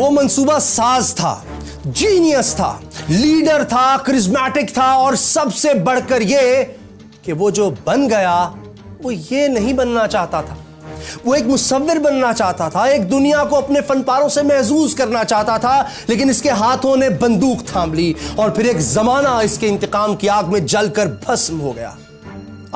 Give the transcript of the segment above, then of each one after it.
वो मंसूबा साज था, जीनियस था, लीडर था, करिश्मेटिक था, और सबसे बढ़कर ये कि वो जो बन गया वो ये नहीं बनना चाहता था। वो एक मुसव्विर बनना चाहता था, एक दुनिया को अपने फनपारों से महजूज करना चाहता था, लेकिन इसके हाथों ने बंदूक थाम ली और फिर एक जमाना इसके इंतकाम की आग में जलकर भस्म हो गया।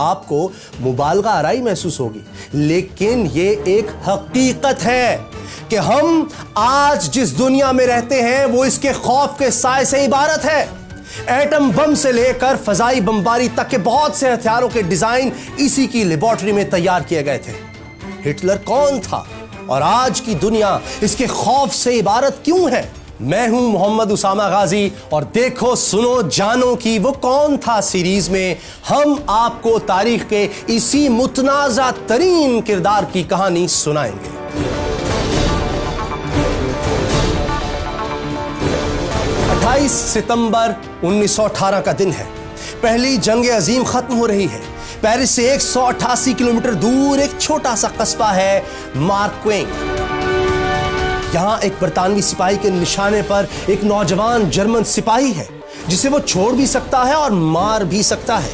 आपको मुबालगा आराई महसूस होगी, लेकिन ये एक हकीकत है कि हम आज जिस दुनिया में रहते हैं वो इसके खौफ के साए से इबारत है। एटम बम से लेकर फजाई बमबारी तक के बहुत से हथियारों के डिजाइन इसी की लेबोरेटरी में तैयार किए गए थे। हिटलर कौन था और आज की दुनिया इसके खौफ से इबारत क्यों है? मैं हूं मोहम्मद उसामा गाजी और देखो सुनो जानो कि वो कौन था सीरीज में हम आपको तारीख के इसी मुतनाज़ा तरीन किरदार की कहानी सुनाएंगे। 28 सितंबर 1918 का दिन है। पहली जंग अजीम खत्म हो रही है। पेरिस से 188 किलोमीटर दूर एक छोटा सा कस्बा है मार्क्वेंग। यहां एक बरतानवी सिपाही के निशाने पर एक नौजवान जर्मन सिपाही है जिसे वो छोड़ भी सकता है और मार भी सकता है।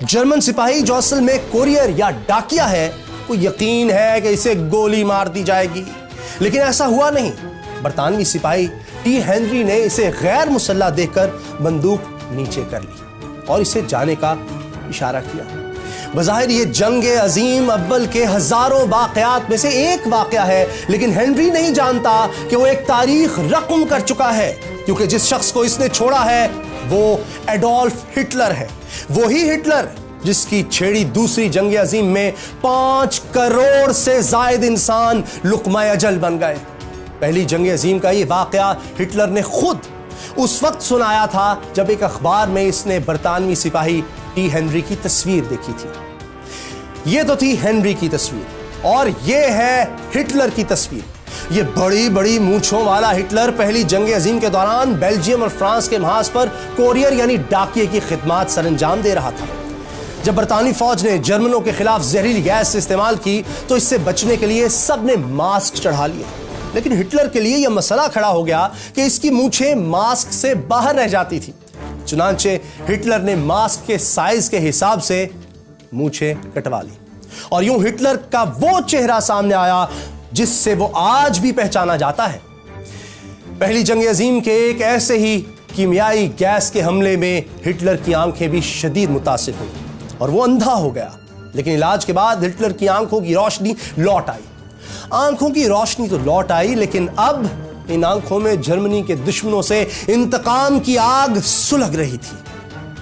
जर्मन सिपाही जो असल में कोरियर या डाकिया है, को यकीन है कि इसे गोली मार दी जाएगी, लेकिन ऐसा हुआ नहीं। बरतानवी सिपाही टी हेनरी ने इसे गैर मुसल्ला देखकर बंदूक नीचे कर ली और इसे जाने का इशारा किया। बज़ाहिर ये जंग अजीम अव्वल के हजारों वाकयात में से एक वाकया है, लेकिन हेनरी नहीं जानता कि वो एक तारीख रकम कर चुका है, क्योंकि जिस शख्स को इसने छोड़ा है वो एडोल्फ हिटलर है। वही हिटलर जिसकी छेड़ी दूसरी जंग अजीम में 5 करोड़ से जायद इंसान लुक़मा अजल बन गए। पहली जंग अजीम का ये वाकया हिटलर ने खुद उस वक्त सुनाया था जब एक अखबार में इसने बरतानवी सिपाही टी हेनरी की तस्वीर देखी थी। ये तो थी हेनरी की तस्वीर और ये है हिटलर की तस्वीर। ये बड़ी बड़ी मूंछों वाला हिटलर पहली जंग अजीम के दौरान बेल्जियम और फ्रांस के महाज पर कोरियर यानी डाकिये की खिदमत सरंजाम दे रहा था। जब बरतानवी फौज ने जर्मनों के खिलाफ जहरीली गैस इस्तेमाल की तो इससे बचने के लिए सबने मास्क चढ़ा लिए, लेकिन हिटलर के लिए यह मसला खड़ा हो गया कि इसकी मूंछें मास्क से बाहर रह जाती थी। चुनांचे हिटलर ने मास्क के साइज के हिसाब से मूंछें कटवा ली और यूं हिटलर का वो चेहरा सामने आया जिससे वो आज भी पहचाना जाता है। पहली जंग अजीम के एक ऐसे ही कीमियाई गैस के हमले में हिटलर की आंखें भी शदीद मुतासिर हुई और वो अंधा हो गया, लेकिन इलाज के बाद हिटलर की आंखों की रोशनी लौट आई। आंखों की रोशनी तो लौट आई, लेकिन अब इन आंखों में जर्मनी के दुश्मनों से इंतकाम की आग सुलग रही थी।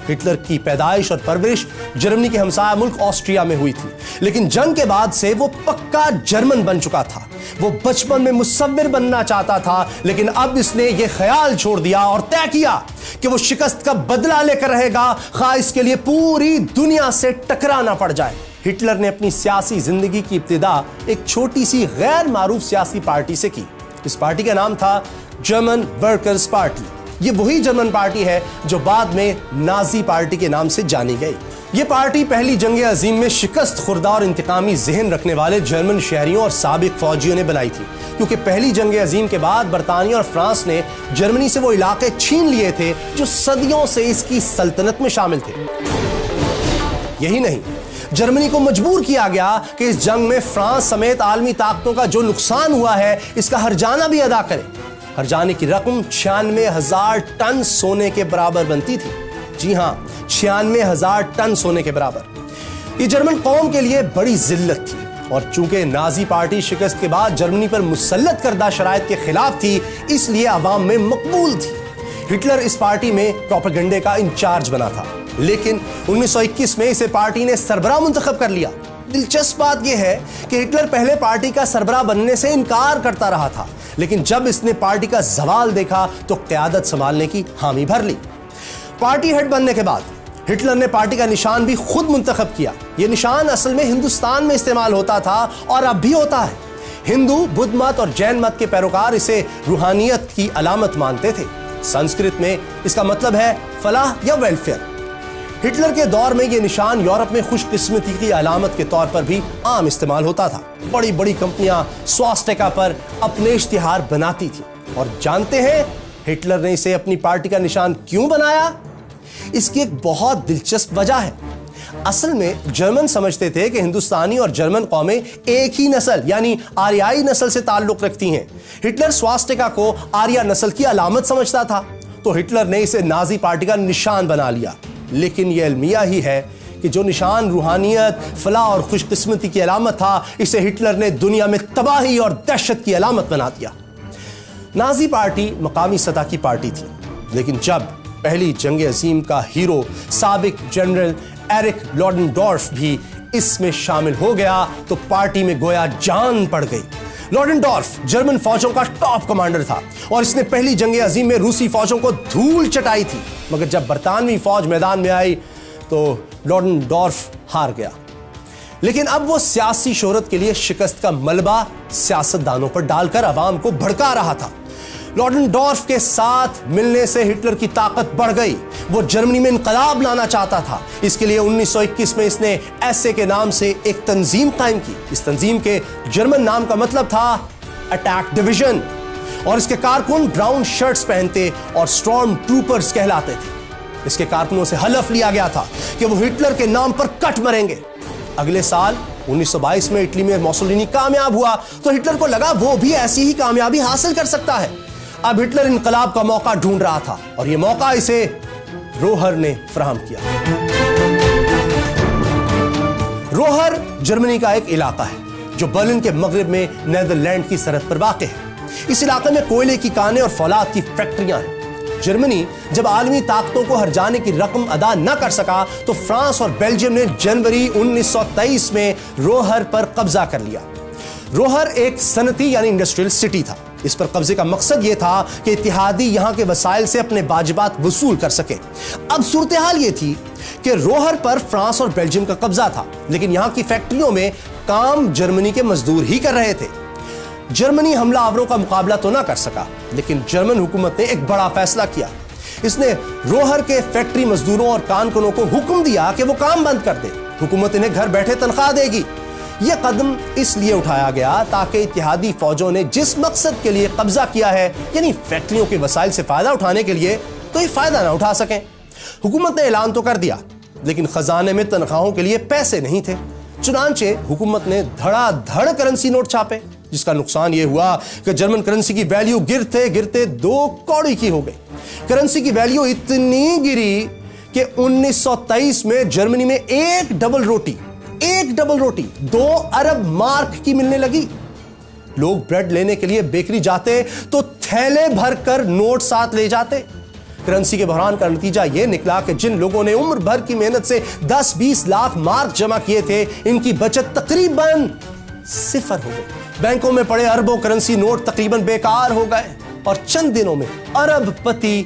हिटलर की पैदाइश और परवरिश जर्मनी के हमसाया मुल्क ऑस्ट्रिया में हुई थी, लेकिन जंग के बाद से वो पक्का जर्मन बन चुका था। वो बचपन में मुसव्विर बनना चाहता था, लेकिन अब इसने ये ख्याल छोड़ दिया और तय किया कि वो शिकस्त का बदला लेकर रहेगा, खा इसके लिए पूरी दुनिया से टकराना पड़ जाए। हिटलर ने अपनी सियासी जिंदगी की इब्तिदा एक छोटी सी गैर मारूफ सियासी पार्टी से की। इस पार्टी का नाम था जर्मन वर्कर्स पार्टी। ये वही जर्मन पार्टी है जो बाद में नाजी पार्टी के नाम से जानी गई। ये पार्टी पहली जंग अजीम में शिकस्त खुर्दा और इंतकामी जहन रखने वाले जर्मन शहरियों और साबिक फौजियों ने बनाई थी, क्योंकि पहली जंग अजीम के बाद बरतानिया और फ्रांस ने जर्मनी से वो इलाके छीन लिए थे जो सदियों से इसकी सल्तनत में शामिल थे। यही नहीं, जर्मनी को मजबूर किया गया कि इस जंग में फ्रांस समेत आलमी ताकतों का जो नुकसान हुआ है इसका हर्जाना भी अदा करे। हर्जाने की रकम 96,000 टन सोने के बराबर बनती थी। जी हां, 96,000 टन सोने के बराबर। ये जर्मन कौम के लिए बड़ी जिल्लत थी और चूंकि नाजी पार्टी शिकस्त के बाद जर्मनी पर मुसल्लत करदा शराइत के खिलाफ थी, इसलिए अवाम में मकबूल थी। हिटलर इस पार्टी में प्रोपेगेंडे का इंचार्ज बना था, लेकिन 1921 में इसे पार्टी ने सरबराह मुंतखब कर लिया। दिलचस्प बात यह है कि हिटलर पहले पार्टी का सरबराह बनने से इनकार करता रहा था, लेकिन जब इसने पार्टी का जवाल देखा तो क़यादत संभालने की हामी भर ली। पार्टी हेड बनने के बाद हिटलर ने पार्टी का निशान भी खुद मुंतखब किया। यह निशान असल में हिंदुस्तान में इस्तेमाल होता था और अब भी होता है। हिंदू, बुद्ध मत और जैन मत के पैरोकार इसे रूहानियत की अलामत मानते थे। संस्कृत में इसका मतलब है फलाह या वेलफेयर। हिटलर के दौर में यह निशान यूरोप में खुशकिस्मती की अलामत के तौर पर भी आम इस्तेमाल होता था। बड़ी बड़ी कंपनियां स्वास्टिका पर अपने इश्तिहार बनाती थी। और जानते हैं हिटलर ने इसे अपनी पार्टी का निशान क्यों बनाया? इसकी एक बहुत दिलचस्प वजह है। असल में जर्मन समझते थे कि हिंदुस्तानी और जर्मन कौमें एक ही नस्ल यानी आर्याई नस्ल से ताल्लुक रखती हैं। हिटलर स्वास्टिका को आर्या नस्ल की अलामत समझता था, तो हिटलर ने इसे नाजी पार्टी का निशान बना लिया। लेकिन यह अलमिया ही है कि जो निशान रूहानियत, फलाह और खुशकिस्मती की अलामत था, इसे हिटलर ने दुनिया में तबाही और दहशत की अलामत बना दिया। नाजी पार्टी मकामी सतह की पार्टी थी, लेकिन जब पहली जंग अजीम का हीरो साबिक जनरल एरिक लॉडेनडॉर्फ भी इसमें शामिल हो गया तो पार्टी में गोया जान पड़ गई। लॉडेनडॉर्फ जर्मन फौजों का टॉप कमांडर था और इसने पहली जंग अजीम में रूसी फौजों को धूल चटाई थी, मगर जब बरतानवी फौज मैदान में आई तो लॉडेनडॉर्फ हार गया। लेकिन अब वो सियासी शोहरत के लिए शिकस्त का मलबा सियासतदानों पर डालकर अवाम को भड़का रहा था। लॉडेनडॉर्फ के साथ मिलने से हिटलर की ताकत बढ़ गई। वो जर्मनी में इनकलाब लाना चाहता था। इसके लिए 1921 में इसने एसए के नाम से एक तंजीम कायम की। इस तंजीम के जर्मन नाम का मतलब था अटैक डिवीजन, और इसके कारकुन ब्राउन शर्ट्स पहनते और स्टॉर्म ट्रूपर्स कहलाते थे। इसके कारकुनों से हलफ लिया गया था कि वो हिटलर के नाम पर कट मरेंगे। अगले साल 1922 में इटली में मुसोलिनी कामयाब हुआ तो हिटलर को लगा वो भी ऐसी ही कामयाबी हासिल कर सकता है। अब हिटलर इनकलाब का मौका ढूंढ रहा था और यह मौका इसे रोहर ने फराहम किया। रोहर जर्मनी का एक इलाका है जो बर्लिन के मगरिब में नीदरलैंड की सरहद पर वाक़ है। इस इलाके में कोयले की कानें और फौलाद की फैक्ट्रियां हैं। जर्मनी जब आलमी ताकतों को हर्जाने की रकम अदा न कर सका तो फ्रांस और बेल्जियम ने जनवरी 1923 में रोहर पर कब्जा कर लिया। रोहर एक सनती यानी इंडस्ट्रियल सिटी था। इस पर कब्जे का मकसद यह था कि इत्तेहादी यहां के वसाइल से अपने वाजिबात वसूल कर सके। अब सूरत हाल यह थी कि रोहर पर फ्रांस और बेल्जियम का कब्जा था, लेकिन यहां की फैक्ट्रियों में काम जर्मनी के मजदूर ही कर रहे थे। जर्मनी हमलावरों का मुकाबला तो ना कर सका, लेकिन जर्मन हुकूमत ने एक बड़ा फैसला किया। इसने रोहर के फैक्ट्री मजदूरों और कारकुनों को हुक्म दिया कि वो काम बंद कर दे। हुकूमत इन्हें घर बैठे तनख्वाह देगी। यह कदम इसलिए उठाया गया ताकि इत्तेहादी फौजों ने जिस मकसद के लिए कब्जा किया है, यानी फैक्ट्रियों के वसाइल से फायदा उठाने के लिए, तो ये फायदा ना उठा सकें। हुकूमत ने ऐलान तो कर दिया, लेकिन खजाने में तनख्वाहों के लिए पैसे नहीं थे। चुनांचे हुकूमत ने धड़ाधड़ करेंसी नोट छापे, जिसका नुकसान यह हुआ कि जर्मन करेंसी की वैल्यू गिरते गिरते 2 कौड़ी की हो गई। करेंसी की वैल्यू इतनी गिरी कि 1923 में जर्मनी में एक डबल रोटी 2 अरब मार्क की मिलने लगी। लोग ब्रेड लेने के लिए बेकरी जाते तो थैले भरकर नोट साथ ले जाते। करेंसी के बहरान का नतीजा यह निकला कि जिन लोगों ने उम्र भर की मेहनत से 10-20 लाख मार्क जमा किए थे, इनकी बचत तकरीबन सिफर हो गई। बैंकों में पड़े अरबों करेंसी नोट तकरीबन बेकार हो गए और चंद दिनों में अरबपति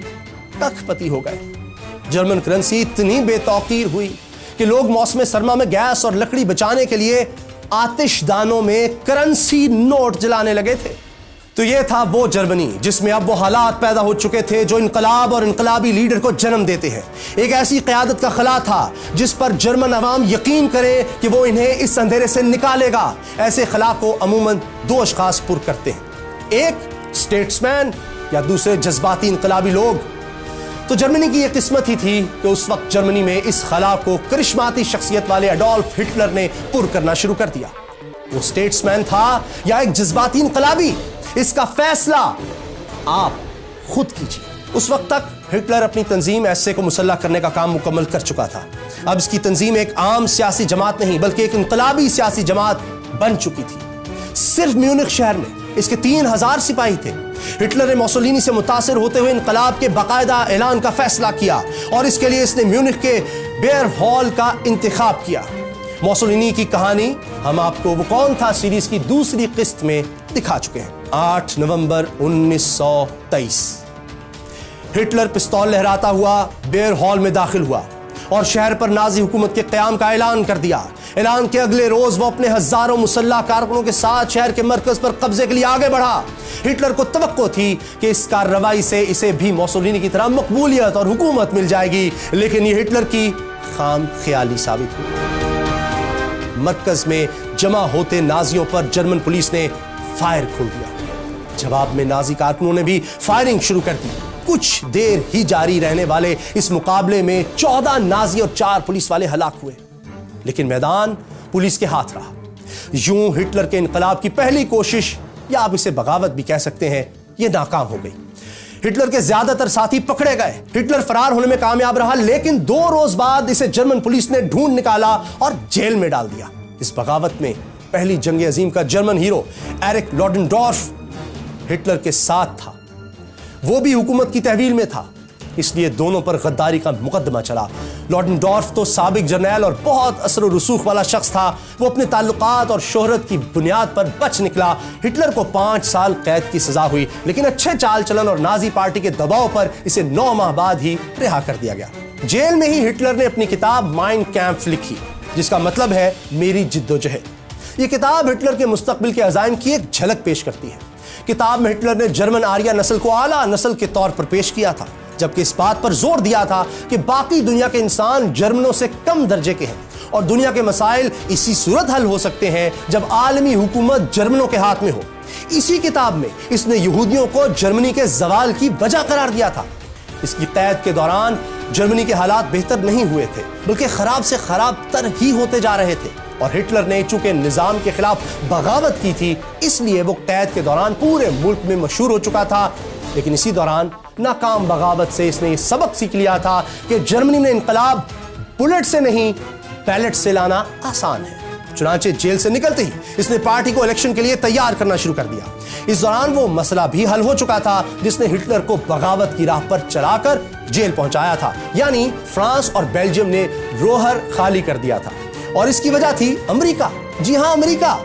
कखपति हो गए। जर्मन करेंसी इतनी बेतौकीर हुई कि लोग मौसम सरमा में गैस और लकड़ी बचाने के लिए आतिशदानों में करेंसी नोट जलाने लगे थे। तो यह था वो जर्मनी जिसमें अब वो हालात पैदा हो चुके थे जो इनकलाब और इनकलाबी लीडर को जन्म देते हैं। एक ऐसी क़यादत का खला था जिस पर जर्मन अवाम यकीन करे कि वो इन्हें इस अंधेरे से निकालेगा। ऐसे खला को अमूमन 2 अशखास पुर करते हैं, एक स्टेट्समैन या दूसरे जज्बाती इनकलाबी लोग। तो जर्मनी की यह किस्मत ही थी कि उस वक्त जर्मनी में इस खला को करिश्माती शख्सियत वाले एडोल्फ हिटलर ने पुर करना शुरू कर दिया। वो स्टेट्समैन था या एक जज्बाती इनकलाबी, इसका फैसला आप खुद कीजिए। उस वक्त तक हिटलर अपनी तंजीम एसए को मुसल्लह करने का काम मुकम्मल कर चुका था। अब इसकी तंजीम एक आम सियासी जमात नहीं बल्कि एक इनकलाबी सियासी जमात बन चुकी थी। सिर्फ म्यूनिख शहर में इसके 3000 सिपाही थे। हिटलर ने मुसोलिनी से मुतासिर होते हुए इनकलाब के बाकायदा ऐलान का फैसला किया और इसके लिए इसने म्यूनिख के बेयर हॉल का इंतखाब किया। मुसोलिनी की कहानी हम आपको वो कौन था सीरीज की दूसरी किस्त में दिखा चुके हैं। 8 नवंबर 1923 हिटलर पिस्तौल लहराता हुआ बेयर हॉल में दाखिल हुआ और शहर पर नाजी हुकूमत के क़याम का ऐलान कर दिया। ऐलान के अगले रोज वो अपने हजारों मुसल्लह कारकुनों के साथ शहर के मरकज पर कब्जे के लिए आगे बढ़ा। हिटलर को तवक्को थी कि इस कार्रवाई से इसे भी मुसोलिनी की तरह मकबूलियत और हुकूमत मिल जाएगी, लेकिन यह हिटलर की खाम ख्याली साबित हुई। मरकज में जमा होते नाजियों पर जर्मन पुलिस ने फायर खोल दिया। जवाब में नाजी कारकुनों ने भी फायरिंग शुरू कर दी। कुछ देर ही जारी रहने वाले इस मुकाबले में 14 नाजी और 4 पुलिस वाले हलाक हुए, लेकिन मैदान पुलिस के हाथ रहा। यूं हिटलर के इनकलाब की पहली कोशिश, या आप इसे बगावत भी कह सकते हैं, यह नाकाम हो गई। हिटलर के ज्यादातर साथी पकड़े गए। हिटलर फरार होने में कामयाब रहा, लेकिन 2 रोज बाद इसे जर्मन पुलिस ने ढूंढ निकाला और जेल में डाल दिया। इस बगावत में पहली जंग अजीम का जर्मन हीरो एरिक लॉडेनडॉर्फ हिटलर के साथ था। वो भी हुकूमत की तहवील में था, इसलिए दोनों पर गद्दारी का मुकदमा चला। लॉडेनडॉर्फ तो साबिक जर्नैल और बहुत असर और रसूख वाला शख्स था। वो अपने ताल्लुकात और शोहरत की बुनियाद पर बच निकला। हिटलर को 5 साल कैद की सजा हुई, लेकिन अच्छे चाल चलन और नाजी पार्टी के दबाव पर इसे 9 माह बाद ही रिहा कर दिया गया। जेल में ही हिटलर ने अपनी किताब माइन कैंप्फ लिखी, जिसका मतलब है मेरी जिद्दोजहद। यह किताब हिटलर के मुस्तकबिल के अज़ाइम की एक झलक पेश करती है। किताब में हिटलर ने जर्मन आर्या नस्ल को आला नस्ल के तौर पर पेश किया था, जबकि इस बात पर जोर दिया था कि बाकी दुनिया के इंसान जर्मनों से कम दर्जे के हैं और दुनिया के मसाइल इसी सूरत हल हो सकते हैं जब आलमी हुकूमत जर्मनों के हाथ में हो। इसी किताब में इसने यहूदियों को जर्मनी के जवाल की वजह करार दिया था। इसकी कैद के दौरान जर्मनी के हालात बेहतर नहीं हुए थे, बल्कि खराब से खराब तर ही होते जा रहे थे, और हिटलर ने चूंकि निजाम के खिलाफ बगावत की थी, इसलिए वो कैद के दौरान पूरे मुल्क में मशहूर हो चुका था। लेकिन इसी दौरान नाकाम बगावत से इसने ये सबक सीख लिया था कि जर्मनी में इनकलाब बुलेट से नहीं, बैलेट से लाना आसान है। चुनांचे जेल से निकलते ही इसने पार्टी को इलेक्शन के लिए तैयार करना शुरू कर दिया। इस दौरान वो मसला भी हल हो चुका था जिसने हिटलर को बगावत की राह पर चलाकर जेल पहुंचाया था, यानी फ्रांस और बेल्जियम ने रोहर खाली कर दिया था। और इसकी वजह थी अमेरिका। जी हां, अमेरिका।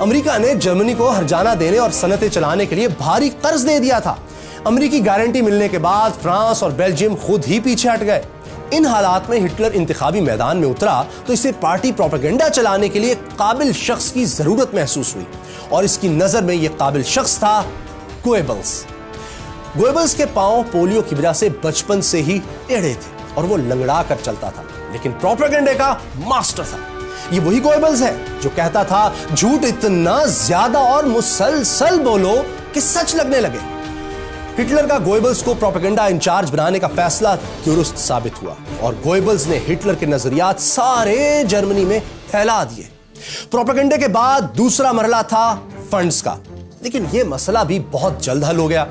अमेरिका ने जर्मनी को हर्जाना देने और सनतें चलाने के लिए भारी कर्ज दे दिया था। अमेरिकी गारंटी मिलने के बाद फ्रांस और बेल्जियम खुद ही पीछे हट गए। इन हालात में हिटलर इंतखाबी मैदान में उतरा तो इसे पार्टी प्रोपेगेंडा चलाने के लिए काबिल शख्स की जरूरत महसूस हुई, और इसकी नजर में यह काबिल शख्स था गोएबल्स। गोएबल्स के पांव पोलियो की वजह से बचपन से ही टेढ़े थे और वो लंगड़ा कर चलता था, लेकिन प्रोपेगेंडे का मास्टर था। ये वही गोएबल्स है जो कहता था झूठ इतना ज्यादा और मुसलसल बोलो कि सच लगने लगे। हिटलर का गोएबल्स को प्रोपेगेंडा इंचार्ज बनाने का फैसला दुरुस्त साबित हुआ और गोएबल्स ने हिटलर के नजरियात सारे जर्मनी में फैला दिए। प्रोपेगेंडे के बाद दूसरा मरहला था फंड्स का, लेकिन यह मसला भी बहुत जल्द हल हो गया।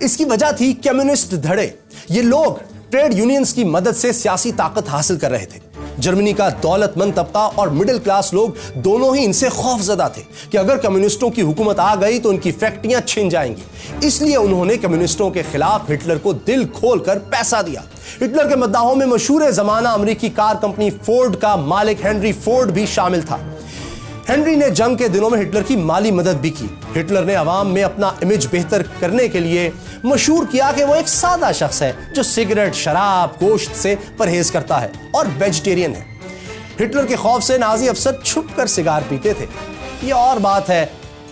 इसकी वजह थी कम्युनिस्ट धड़े। ये लोग ट्रेड यूनियंस की मदद से सियासी ताकत हासिल कर रहे थे। जर्मनी का दौलतमंद तबका और मिडिल क्लास लोग दोनों ही इनसे खौफजदा थे कि अगर कम्युनिस्टों की हुकूमत आ गई तो उनकी फैक्ट्रियां छिन जाएंगी। इसलिए उन्होंने कम्युनिस्टों के खिलाफ हिटलर को दिल खोलकर पैसा दिया। हिटलर के मद्दाहों में मशहूर जमाना अमेरिकी कार कंपनी फोर्ड का मालिक हेनरी फोर्ड भी शामिल था। हेनरी ने जंग के दिनों में हिटलर की माली मदद भी की। हिटलर ने अवाम में अपना इमेज बेहतर करने के लिए मशहूर किया कि वो एक सादा शख्स है जो सिगरेट, शराब, गोश्त से परहेज करता है और वेजिटेरियन है। हिटलर के खौफ से नाजी अफसर छुपकर सिगार पीते थे। ये और बात है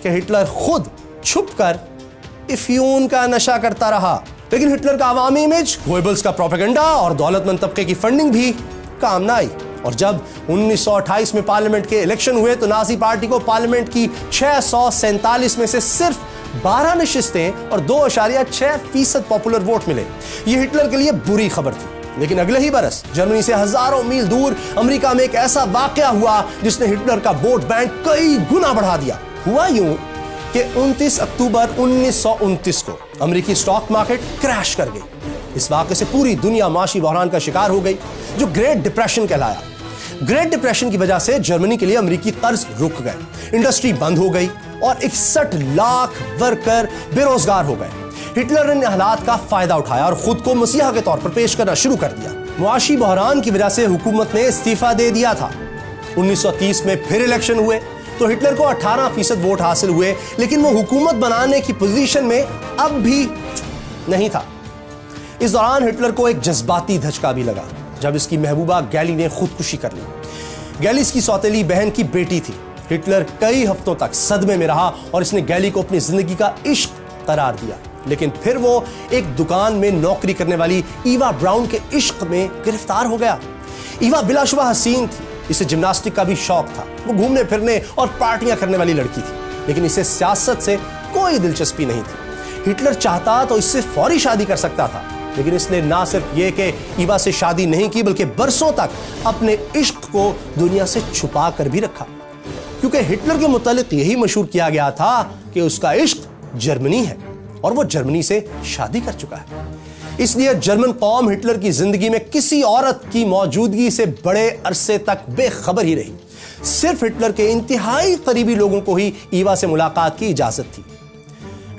कि हिटलर खुद छुपकर अफीम का नशा करता रहा। लेकिन हिटलर का अवामी इमेज, गोएबल्स का प्रोपेगेंडा और दौलतमंद तबके की फंडिंग भी काम न आई। और जब 1928 में पार्लियामेंट के इलेक्शन हुए तो नाजी पार्टी को पार्लियामेंट की 647 में से सिर्फ 12 नशिस्तें और 2.6% पॉपुलर वोट मिले। यह हिटलर के लिए बुरी खबर थी। लेकिन अगले ही बरस जर्मनी से हजारों मील दूर अमेरिका में एक ऐसा वाकया हुआ जिसने हिटलर का वोट बैंक कई गुना बढ़ा दिया। हुआ यूं कि 29 अक्टूबर 1929 को अमेरिकी स्टॉक मार्केट क्रैश कर गई। इस वाकये से पूरी दुनिया माशी बहरान का शिकार हो गई जो ग्रेट डिप्रेशन कहलाया। ग्रेट डिप्रेशन की वजह से जर्मनी के लिए अमेरिकी कर्ज रुक गए, इंडस्ट्री बंद हो गई और 61 लाख वर्कर बेरोजगार हो गए। हिटलर ने हालात का फायदा उठाया और खुद को मसीहा के तौर पर पेश करना शुरू कर दिया। मुआशी बहरान की वजह से हुकूमत ने इस्तीफा दे दिया था। 1930 में फिर इलेक्शन हुए तो हिटलर को 18% वोट हासिल हुए, लेकिन वो हुकूमत बनाने की पोजीशन में अब भी नहीं था। इस दौरान हिटलर को एक जज्बाती धचका भी लगा जब इसकी महबूबा गैली ने खुदकुशी कर ली। गैली इसकी सौतेली बहन की बेटी थी। हिटलर कई हफ्तों तक सदमे में रहा और इसने गैली को अपनी जिंदगी का इश्क करार दिया। लेकिन फिर वो एक दुकान में नौकरी करने वाली ईवा ब्राउन के इश्क में गिरफ्तार हो गया। ईवा बिलाशुबा हसीन थी, इसे जिम्नास्टिक का भी शौक था। वो घूमने फिरने और पार्टियां करने वाली लड़की थी, लेकिन इसे सियासत से कोई दिलचस्पी नहीं थी। हिटलर चाहता तो इससे फौरी शादी कर सकता था, लेकिन इसने ना सिर्फ ये कि ईवा से शादी नहीं की, बल्कि बरसों तक अपने इश्क को दुनिया से छुपा कर भी रखा, क्योंकि हिटलर के मुतालिक यही मशहूर किया गया था कि उसका इश्क जर्मनी है और वो जर्मनी से शादी कर चुका है। इसलिए जर्मन कौम हिटलर की जिंदगी में किसी औरत की मौजूदगी से बड़े अरसे तक बेखबर ही रही। सिर्फ हिटलर के इंतहाई करीबी लोगों को ही ईवा से मुलाकात की इजाजत थी।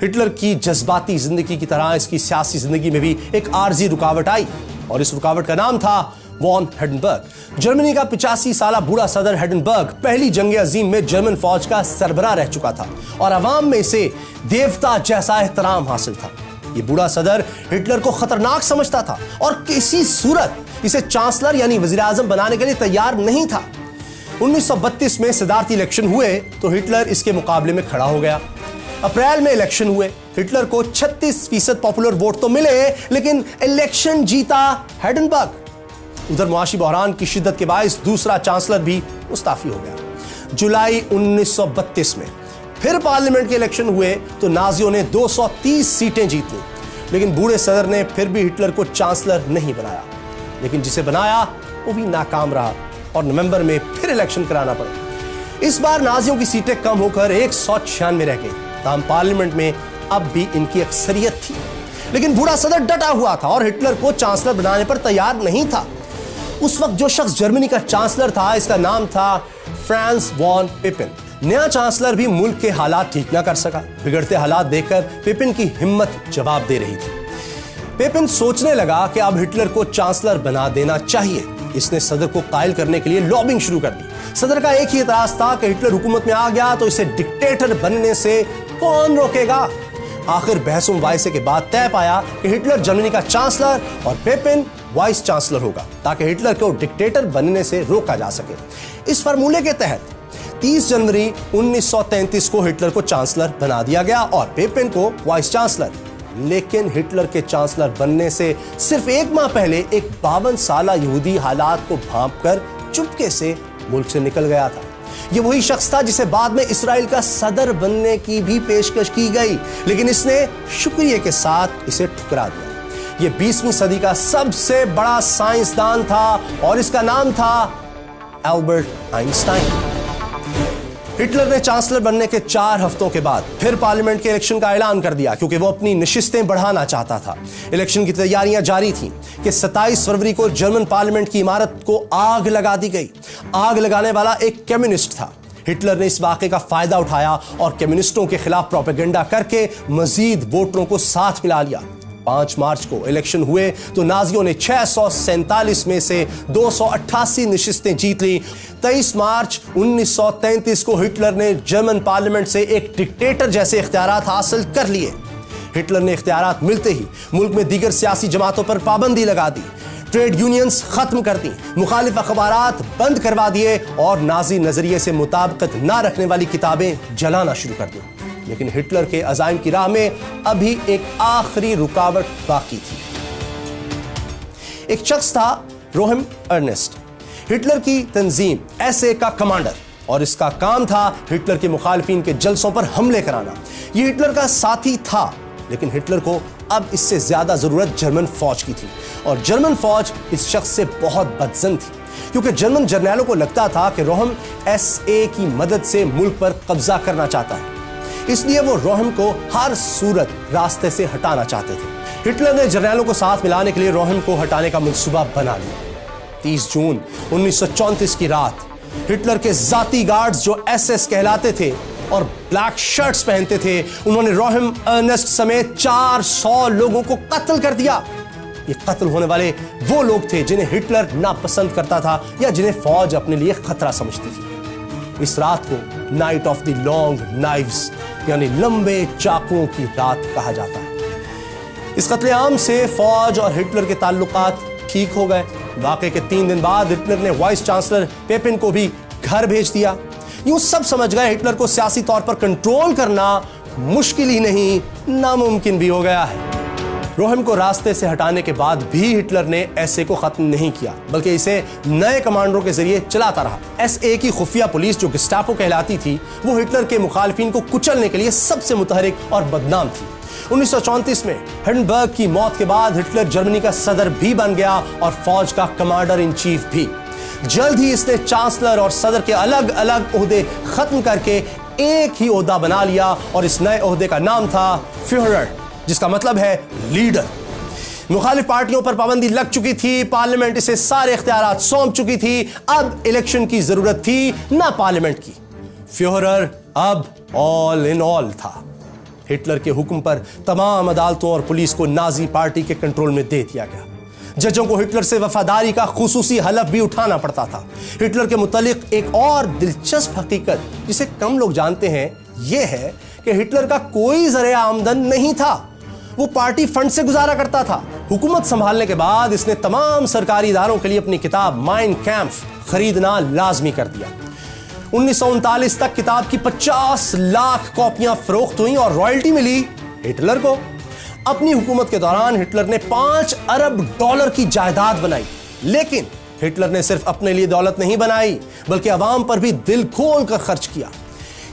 हिटलर की जज्बाती जिंदगी की तरह इसकी सियासी जिंदगी में भी एक आर्जी रुकावट आई, और इस रुकावट का नाम था वॉन हिंडनबर्ग। जर्मनी का 85 साला बूढ़ा सदर हिंडनबर्ग पहली जंग अजीम में जर्मन फौज का सरबराह रह चुका था और अवाम में इसे देवता जैसा एहतराम हासिल था। ये बूढ़ा सदर हिटलर को खतरनाक समझता था और किसी सूरत इसे चांसलर यानी वजीर आजम बनाने के लिए तैयार नहीं था। 1932 में सदारती इलेक्शन हुए तो हिटलर इसके मुकाबले में खड़ा हो गया। अप्रैल में इलेक्शन हुए, हिटलर को 36% पॉपुलर वोट तो मिले, लेकिन इलेक्शन जीता हिंडनबर्ग। उधर मुआशी बहरान की शिद्दत के बायस दूसरा चांसलर भी मुस्ताफी हो गया। जुलाई 1932 में फिर पार्लियामेंट के इलेक्शन हुए तो नाजियों ने 230 सीटें जीत ली, लेकिन बूढ़े सदर ने फिर भी हिटलर को चांसलर नहीं बनाया। लेकिन जिसे बनाया वो भी नाकाम रहा और नवंबर में फिर इलेक्शन कराना पड़ा। इस बार नाजियों की सीटें कम होकर 196 रह गई। ताहम पार्लियामेंट में अब भी इनकी अक्सरियत थी, लेकिन बूढ़ा सदर डटा हुआ था और हिटलर को चांसलर बनाने पर तैयार नहीं था। उस वक्त जो शख्स जर्मनी का चांसलर था, इसका नाम था फ्रांस वॉन पिपिन। नया चांसलर भी मुल्क के हालात ठीक ना कर सका। बिगड़ते हालात देखकर पिपिन की हिम्मत जवाब दे रही थी। पिपिन सोचने लगा कि अब हिटलर को चांसलर बना देना चाहिए। इसने सदर को कायल करने के लिए लॉबिंग शुरू कर दी। सदर का एक ही एतराज था कि हिटलर हुकूमत में आ गया तो इसे डिक्टेटर बनने से कौन रोकेगा। आखिर बहसों मुबाहिसे के बाद तय पाया कि हिटलर जर्मनी का चांसलर और पिपिन वाइस चांसलर होगा, ताकि हिटलर को डिक्टेटर बनने से रोका जा सके। इस फार्मूले के तहत 30 जनवरी 1933 को हिटलर को चांसलर बना दिया गया और पिपिन को वाइस चांसलर। लेकिन हिटलर के चांसलर बनने से सिर्फ एक माह पहले एक 52 साला यहूदी हालात को भांपकर चुपके से मुल्क से निकल गया था। यह वही शख्स था जिसे बाद में इसराइल का सदर बनने की भी पेशकश की गई, लेकिन इसने शुक्रिया के साथ इसे ठुकरा दिया। यह 20वीं सदी का सबसे बड़ा साइंसदान था और इसका नाम था एल्बर्ट आइंस्टाइन। हिटलर ने चांसलर बनने के 4 हफ्तों के बाद फिर पार्लियामेंट के इलेक्शन का ऐलान कर दिया, क्योंकि वो अपनी नशिस्तें बढ़ाना चाहता था। इलेक्शन की तैयारियां जारी थीं कि 27 फरवरी को जर्मन पार्लियामेंट की इमारत को आग लगा दी गई। आग लगाने वाला एक कम्युनिस्ट था। हिटलर ने इस वाक़े का फायदा उठाया और कम्युनिस्टों के खिलाफ प्रोपेगेंडा करके मजीद वोटरों को साथ मिला लिया। 5 मार्च को इलेक्शन हुए तो नाजियों ने 647 में से 288 नशिस्तें जीत ली। 23 मार्च 1933 को हिटलर ने जर्मन पार्लियामेंट से एक डिक्टेटर जैसे इख्तियारात हासिल कर लिए। हिटलर ने इख्तियारात मिलते ही मुल्क में दीगर सियासी जमातों पर पाबंदी लगा दी, ट्रेड यूनियंस खत्म कर दी, मुखालिफ अखबारात बंद करवा दिए और नाजी नजरिए से मुताबिकत ना रखने वाली किताबें जलाना शुरू कर दी। लेकिन हिटलर के अज़ाइम की राह में अभी एक आखिरी रुकावट बाकी थी। एक शख्स था रोहेम अर्नेस्ट, हिटलर की तंजीम एसए का कमांडर, और इसका काम था हिटलर के मुखालिफिन के जलसों पर हमले कराना। यह हिटलर का साथी था, लेकिन हिटलर को अब इससे ज्यादा जरूरत जर्मन फौज की थी, और जर्मन फौज इस शख्स से बहुत बदजन थी, क्योंकि जर्मन जर्नैलों को लगता था कि रोहेम एसए की मदद से मुल्क पर कब्जा करना चाहता है। इसलिए वो रोहेम को हर सूरत रास्ते से हटाना चाहते थे। हिटलर ने जर्नैलों को साथ मिलाने के लिए रोहेम को हटाने का मंसूबा बना लिया। 30 जून 1934 की रात हिटलर के जाती गार्ड्स जो एसएस कहलाते थे और ब्लैक शर्ट्स पहनते थे, उन्होंने रोहेम अर्नेस्ट समेत 400 लोगों को कत्ल कर दिया। ये कत्ल होने वाले वो लोग थे जिन्हें हिटलर नापसंद करता था या जिन्हें फौज अपने लिए खतरा समझती थी। इस रात को night of the long knives यानी लंबे चाकुओं की रात कहा जाता है। इस कत्लेआम से फौज और हिटलर के ताल्लुकात ठीक हो गए। वाक़े के 3 दिन बाद हिटलर ने वाइस चांसलर पिपिन को भी घर भेज दिया। यूं सब समझ गए हिटलर को सियासी तौर पर कंट्रोल करना मुश्किल ही नहीं, नामुमकिन भी हो गया है। रोहेम को रास्ते से हटाने के बाद भी हिटलर ने एसए को खत्म नहीं किया, बल्कि इसे नए कमांडरों के जरिए चलाता रहा। एसए की खुफिया पुलिस जो गेस्टापो कहलाती थी, वो हिटलर के मुखालिफिन को कुचलने के लिए सबसे मुतहरिक और बदनाम थी। 1934 में हिंडनबर्ग की मौत के बाद हिटलर जर्मनी का सदर भी बन गया और फौज का कमांडर इन चीफ भी। जल्द ही इसने चांसलर और सदर के अलग अलग ओहदे खत्म करके एक ही ओहदा बना लिया और इस नए ओहदे का नाम था फ्यूहरर, जिसका मतलब है लीडर। मुखालिफ पार्टियों पर पाबंदी लग चुकी थी, पार्लियामेंट इसे सारे इख्तियारात सौंप चुकी थी, अब इलेक्शन की जरूरत थी ना पार्लियामेंट की। फ्यूहरर अब ऑल इन ऑल था। हिटलर के हुक्म पर तमाम अदालतों और पुलिस को नाजी पार्टी के कंट्रोल में दे दिया गया। जजों को हिटलर से वफादारी का खुसूसी हलफ भी उठाना पड़ता था। हिटलर के मुतालिक एक और दिलचस्प हकीकत जिसे कम लोग जानते हैं यह है कि हिटलर का कोई ज़रिए आमदन नहीं था, वो पार्टी फंड से गुजारा करता था। हुकूमत संभालने के बाद इसने तमाम सरकारी इदारों के लिए अपनी किताब माइन कैम्प खरीदना लाजमी कर दिया। 1939 तक किताब की 50 लाख कॉपियां फरोख्त हुई और रॉयल्टी मिली हिटलर को। अपनी हुकूमत के दौरान हिटलर ने 5 अरब डॉलर की जायदाद बनाई, लेकिन हिटलर ने सिर्फ अपने लिए दौलत नहीं बनाई बल्कि अवाम पर भी दिल खोल कर खर्च किया।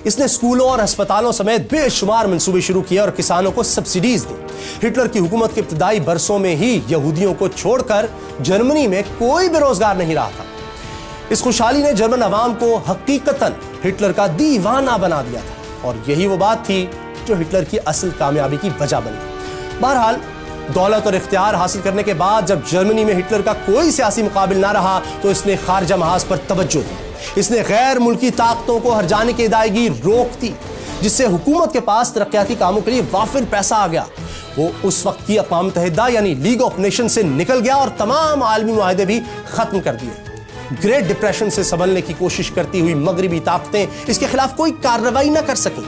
इसने स्कूलों और अस्पतालों समेत बेशुमार मंसूबे शुरू किए और किसानों को सब्सिडीज दी। हिटलर की हुकूमत के इब्तदाई बरसों में ही यहूदियों को छोड़कर जर्मनी में कोई बेरोजगार नहीं रहा था। इस खुशहाली ने जर्मन अवाम को हकीकतन हिटलर का दीवाना बना दिया था और यही वो बात थी जो हिटलर की असल कामयाबी की वजह बनी। बहरहाल दौलत और इख्तियार हासिल करने के बाद जब जर्मनी में हिटलर का कोई सियासी मुकाबिल ना रहा तो इसने खारजा महाज पर तवज्जो दी। इसने गैर मुल्की ताकतों को हरजाने की अदायगी रोक दी, जिससे हुकूमत के पास तरक्याती कामों के लिए वाफिर पैसा आ गया। वो उस वक्त की अक़वाम मुत्तहिदा यानी लीग ऑफ नेशन से निकल गया और तमाम आलमी मुआहदे भी खत्म कर दिए। ग्रेट डिप्रेशन से संभलने की कोशिश करती हुई मगरबी ताकतें इसके खिलाफ कोई कार्रवाई न कर सकी।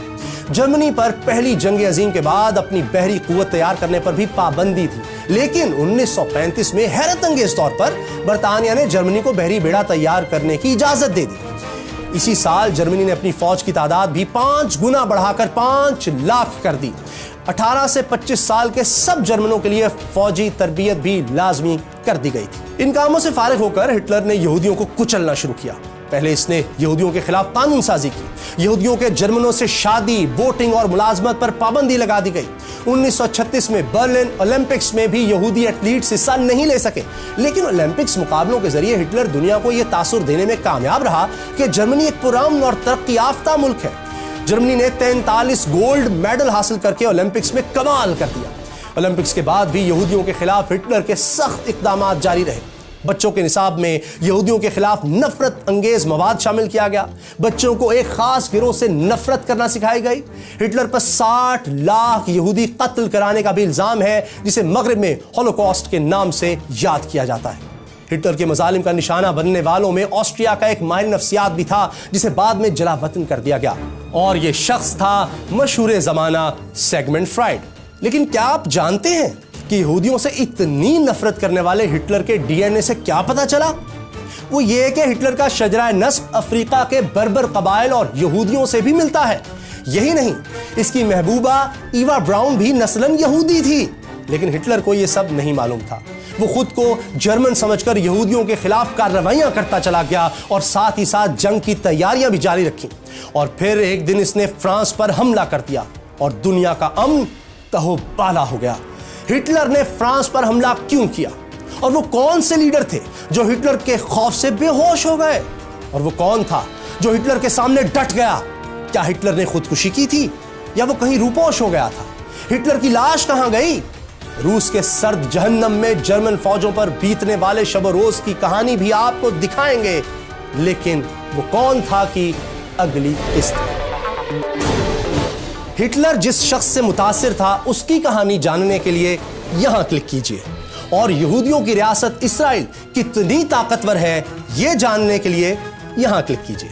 जर्मनी पर पहली जंग अजीम के बाद अपनी बहरी कुव्वत तैयार करने पर भी पाबंदी थी, लेकिन 1935 में हैरत अंगेज तौर पर बरतानिया ने जर्मनी को बहरी बेड़ा तैयार करने की इजाजत दे दी। इसी साल जर्मनी ने अपनी फौज की तादाद भी 5 गुना बढ़ाकर 5 लाख कर दी। 18 से 25 साल के सब जर्मनों के लिए फौजी तरबियत भी लाजमी कर दी गई थी। इन कामों से फारिग होकर हिटलर ने यहूदियों को कुचलना शुरू किया। पहले इसने यहूदियों के खिलाफ कानून साजी की। यहूदियों के जर्मनों से शादी, वोटिंग और मुलाजमत पर पाबंदी लगा दी गई। 1936 में बर्लिन ओलंपिक्स में भी यहूदी एथलीट्स हिस्सा नहीं ले सके, लेकिन ओलंपिक्स मुकाबलों के जरिए हिटलर दुनिया को यह तासुर देने में कामयाब रहा कि जर्मनी एक पुरअमन और तरक्की याफ्ता मुल्क है। जर्मनी ने 43 गोल्ड मेडल हासिल करके ओलंपिक्स में कमाल कर दिया। ओलंपिक्स के बाद भी यहूदियों के खिलाफ हिटलर के सख्त इक़दाम जारी रहे। बच्चों के निसाब में यहूदियों के खिलाफ नफरत अंगेज मवाद शामिल किया गया। बच्चों को एक खास गिरोह से नफरत करना सिखाई गई। हिटलर पर 60 लाख यहूदी कत्ल कराने का भी इल्जाम है, जिसे मगरिब में होलोकॉस्ट के नाम से याद किया जाता है। हिटलर के मजालिम का निशाना बनने वालों में ऑस्ट्रिया का एक माहिर नफ्सियात भी था, जिसे बाद में जला वतन कर दिया गया, और यह शख्स था मशहूर जमाना सिगमंड फ्राइड। लेकिन क्या आप जानते हैं कि यहूदियों से इतनी नफरत करने वाले हिटलर के डीएनए से क्या पता चला? वो ये कि हिटलर का शजरा नस्ब अफ्रीका के बर्बर कबाइल और यहूदियों से भी मिलता है। यही नहीं, इसकी महबूबा ईवा ब्राउन भी नस्लन यहूदी थी, लेकिन हिटलर को यह सब नहीं मालूम था। वो खुद को जर्मन समझकर यहूदियों के खिलाफ कार्रवाइयां करता चला गया और साथ ही साथ जंग की तैयारियां भी जारी रखी। और फिर एक दिन इसने फ्रांस पर हमला कर दिया और दुनिया का अमन तहोबाला हो गया। हिटलर ने फ्रांस पर हमला क्यों किया? और वो कौन से लीडर थे जो हिटलर के खौफ से बेहोश हो गए? और वो कौन था जो हिटलर के सामने डट गया? क्या हिटलर ने खुदकुशी की थी या वो कहीं रूपोश हो गया था? हिटलर की लाश कहां गई? रूस के सर्द जहन्नम में जर्मन फौजों पर बीतने वाले शब रोज की कहानी भी आपको दिखाएंगे, लेकिन वो कौन था कि अगली किस्त। हिटलर जिस शख्स से मुतासिर था उसकी कहानी जानने के लिए यहां क्लिक कीजिए, और यहूदियों की रियासत इस्राइल कितनी ताकतवर है यह जानने के लिए यहां क्लिक कीजिए।